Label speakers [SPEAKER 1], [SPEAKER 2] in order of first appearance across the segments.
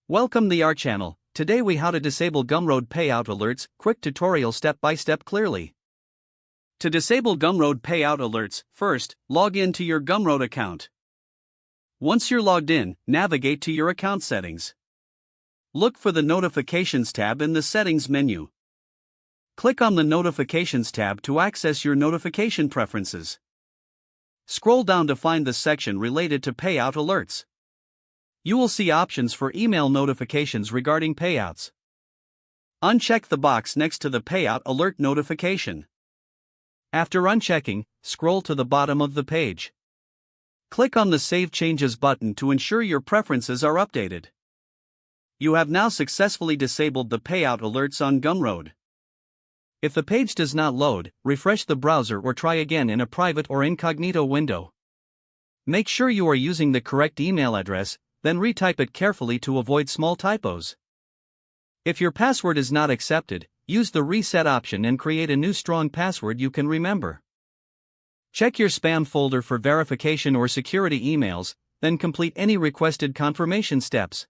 [SPEAKER 1] Welcome to our channel. Today we how to disable Gumroad payout alerts, quick tutorial step by step clearly. To disable Gumroad payout alerts, first, log in to your Gumroad account. Once you're logged in, navigate to your account settings. Look for the Notifications tab in the Settings menu. Click on the Notifications tab to access your notification preferences. Scroll down to find the section related to payout alerts. You will see options for email notifications regarding payouts. Uncheck the box next to the payout alert notification. After unchecking, scroll to the bottom of the page. Click on the Save Changes button to ensure your preferences are updated. You have now successfully disabled the payout alerts on Gumroad. If the page does not load, refresh the browser or try again in a private or incognito window. Make sure you are using the correct email address, then retype it carefully to avoid small typos. If your password is not accepted, use the reset option and create a new strong password you can remember. Check your spam folder for verification or security emails, then complete any requested confirmation steps.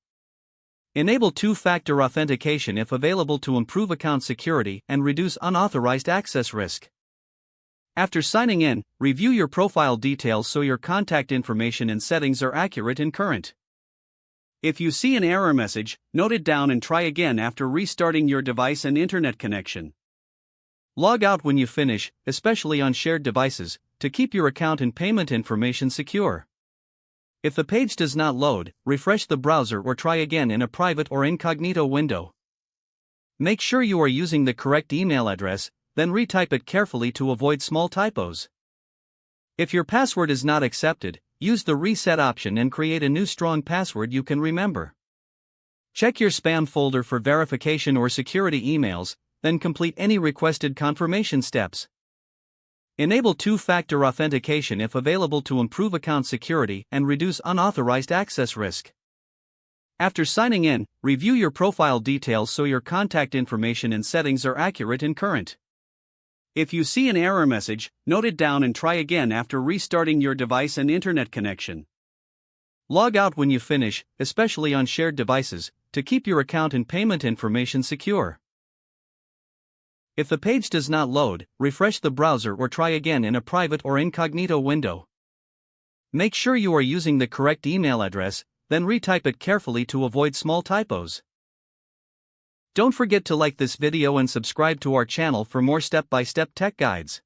[SPEAKER 1] Enable two-factor authentication if available to improve account security and reduce unauthorized access risk. After signing in, review your profile details so your contact information and settings are accurate and current. If you see an error message, note it down and try again after restarting your device and internet connection. Log out when you finish, especially on shared devices, to keep your account and payment information secure. If the page does not load, refresh the browser or try again in a private or incognito window. Make sure you are using the correct email address, then retype it carefully to avoid small typos. If your password is not accepted, use the reset option and create a new strong password you can remember. Check your spam folder for verification or security emails, then complete any requested confirmation steps. Enable two-factor authentication if available to improve account security and reduce unauthorized access risk. After signing in, review your profile details so your contact information and settings are accurate and current. If you see an error message, note it down and try again after restarting your device and internet connection. Log out when you finish, especially on shared devices, to keep your account and payment information secure. If the page does not load, refresh the browser or try again in a private or incognito window. Make sure you are using the correct email address, then retype it carefully to avoid small typos. Don't forget to like this video and subscribe to our channel for more step-by-step tech guides.